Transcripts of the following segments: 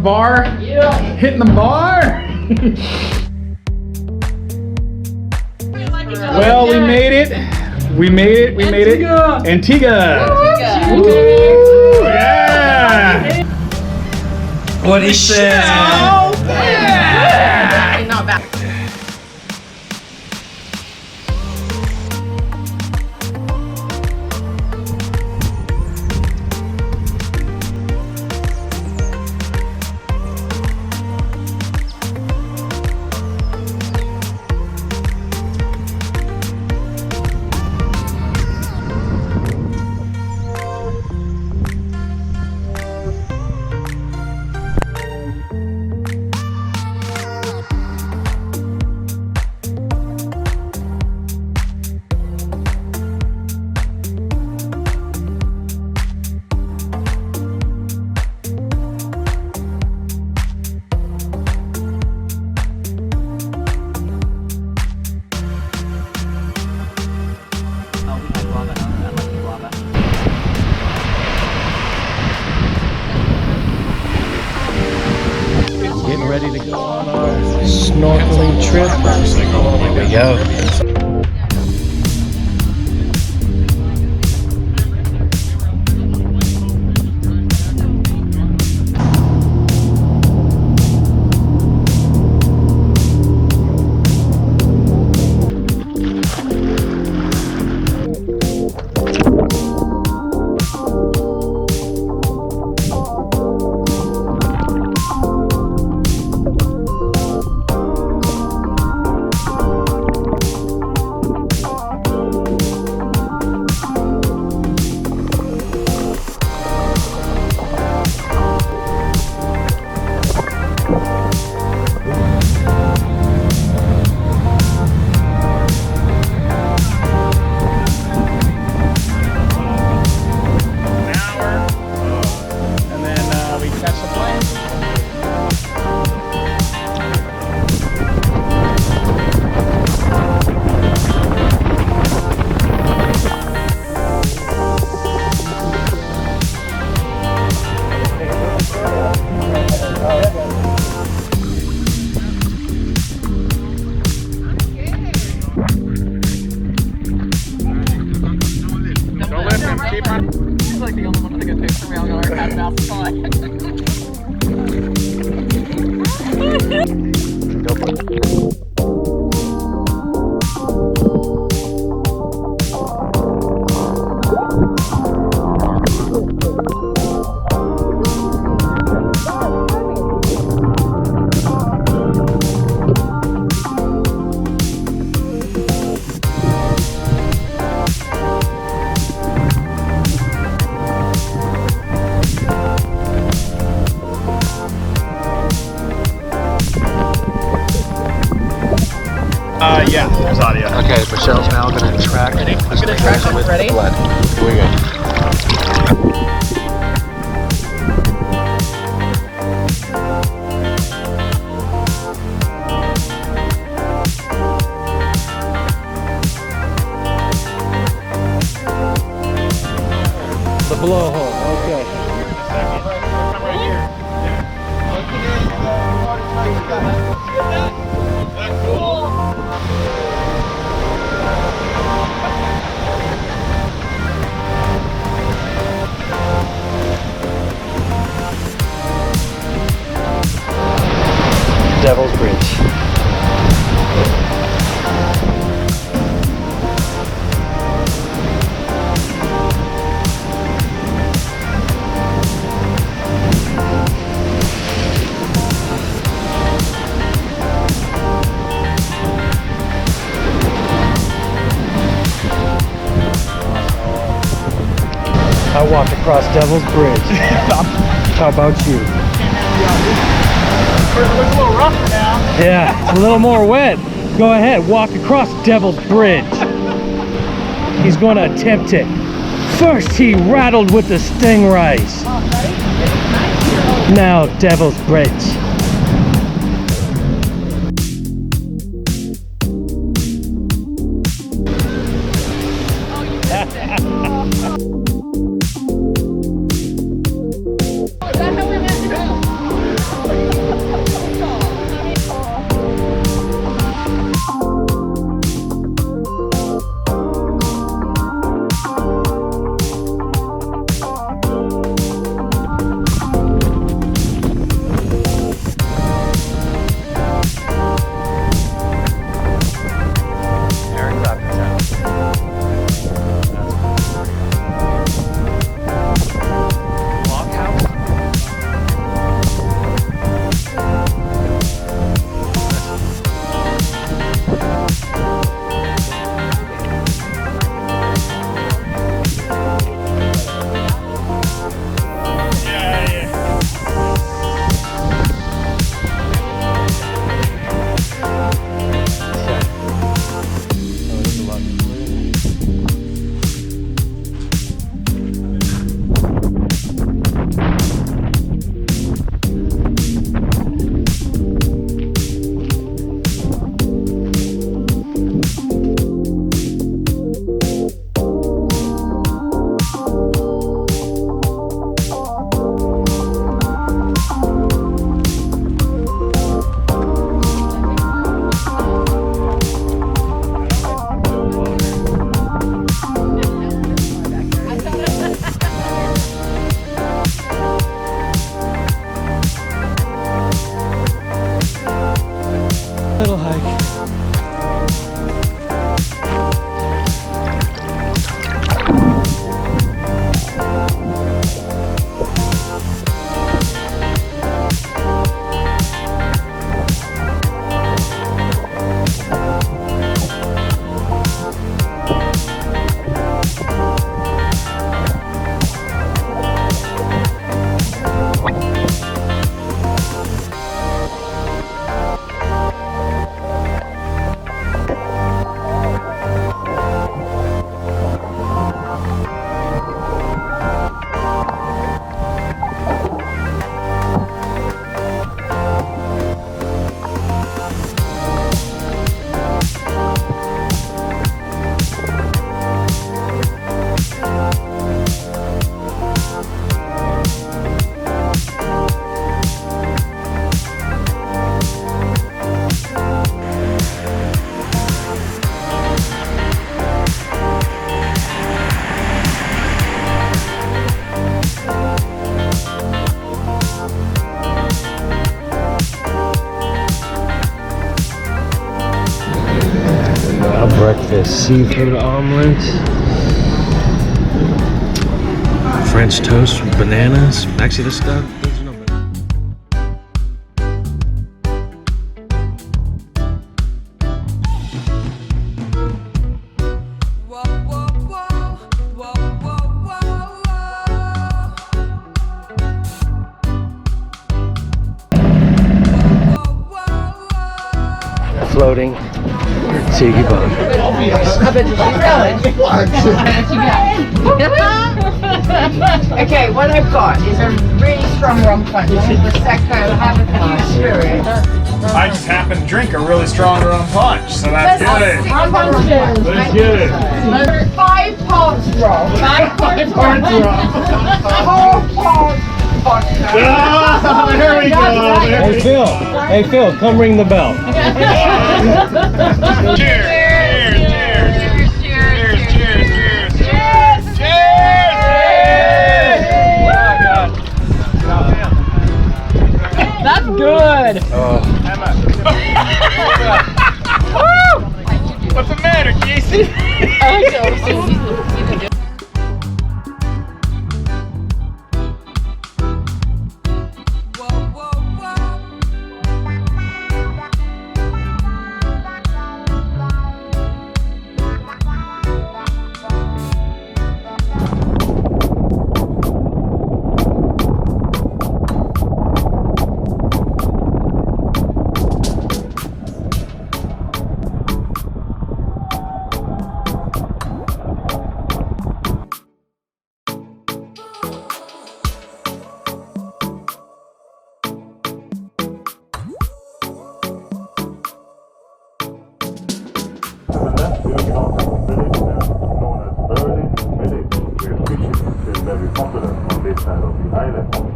bar? Yeah. Hitting the bar? Well, we made it. We made it. Antigua. Woo, yeah. What he said. Yeah. Not bad. Getting ready to go on our snorkeling trip. Here we go. He's like the only one with a good picture. We all got our cat mouth on. Go for it. Yeah, there's audio. Okay, Michelle's now going to track. Ready? I'm going to track it. Ready? Blood. Here we go. The blowhole, okay. Devil's Bridge. I walked across Devil's Bridge. How about you? It looks a little rougher now. Yeah, it's a little more wet. Go ahead, walk across Devil's Bridge. He's going to attempt it. First, he rattled with the stingrays. Now, Devil's Bridge. seafood omelet, French toast with bananas. Actually, this stuff. There's no banana. Floating tiki bar. Okay, what I've got is a really strong rum punch. The Prosecco, have a few spirits. I just happen to drink a really strong rum punch, so that's good. Rum punches. That's good. 5 parts rum. 5 parts rum. 4 parts vodka. Ah, there we go. Hey Phil, come ring the bell. Cheers. That's good. What's the matter, Casey?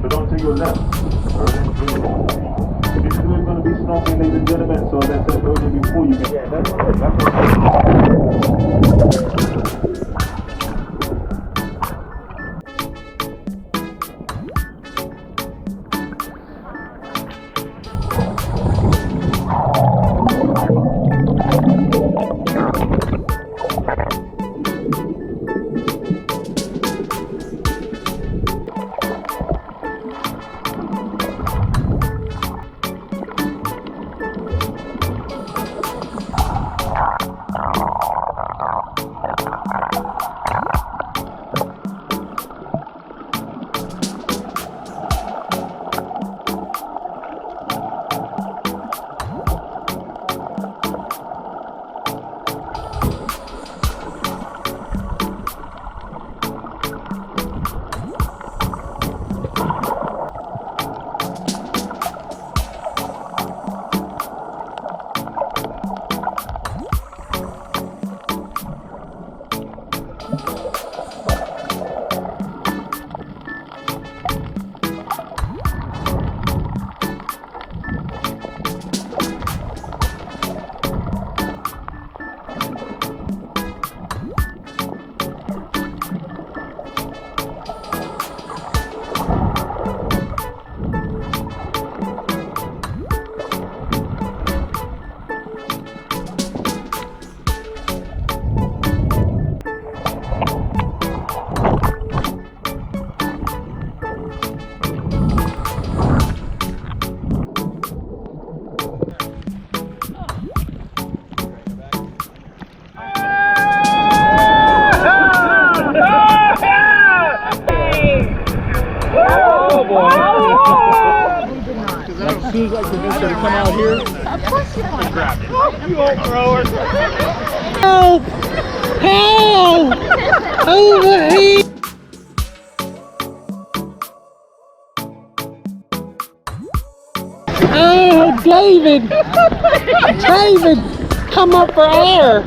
But on to your left, Erling Village. This is where we're going to be snorkeling, ladies and gentlemen. So as I said earlier before, you can... Yeah, that's soon as I convince her to come out here, of course you want to grab it. You old thrower. Help! Help! Over here! Oh, David! David! Come up for air!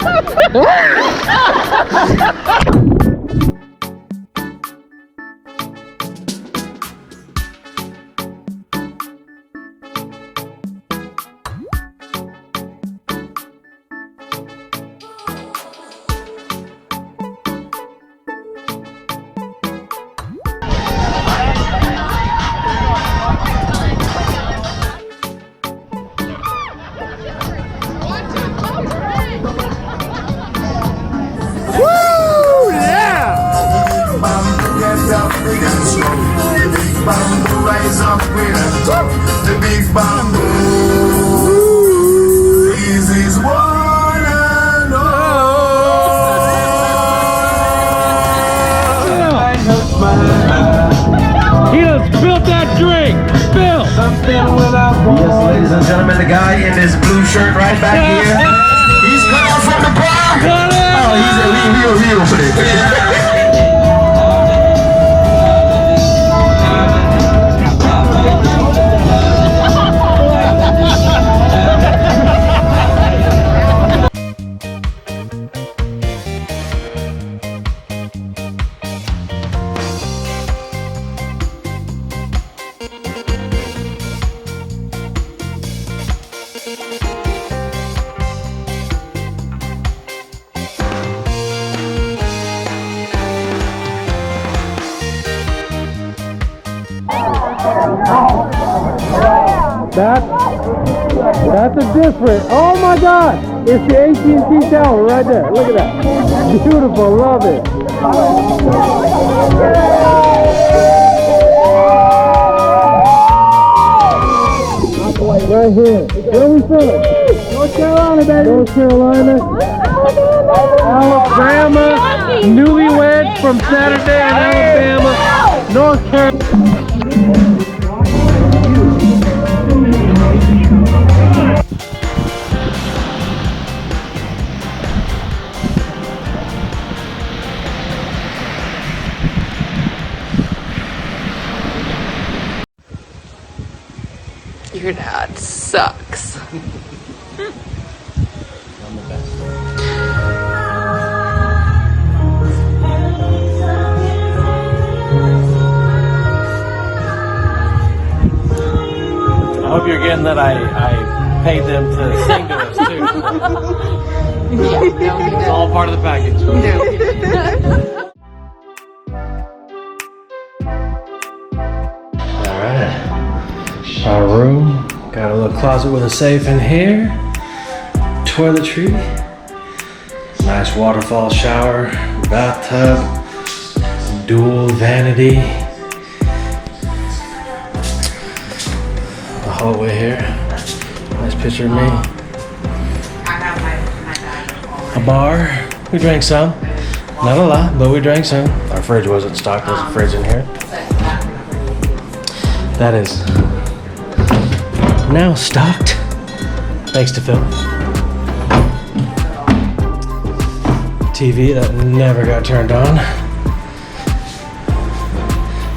The big bamboo is his one and He done spilled that drink. Spill. Yes, ladies and gentlemen, the guy in this blue shirt right back here, he's coming from the bar. Oh, he's a real for it. That's a different. Oh my God! It's the AT&T tower right there. Look at that. Beautiful. Love it. Right here. Where are we from? North Carolina, baby. North Carolina. Alabama. Newlyweds from Saturday in Alabama. North Carolina. Your dad sucks. I hope you're getting that I paid them to sing to us too. It's all part of the package. Alright. Our room. Got a little closet with a safe in here. Toiletry. Nice waterfall shower. Bathtub. Dual vanity. The hallway here. Nice picture of me. A bar. We drank some. Not a lot, but we drank some. Our fridge wasn't stocked. There's a fridge in here. That is now stocked. Thanks to Phil. TV that never got turned on.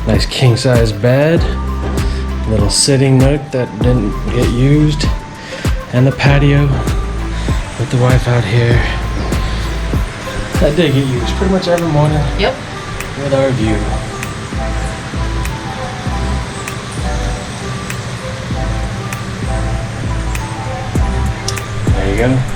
Nice king size bed. Little sitting nook that didn't get used. And the patio with the wife out here. That did get used pretty much every morning. Yep. With our view. There you go.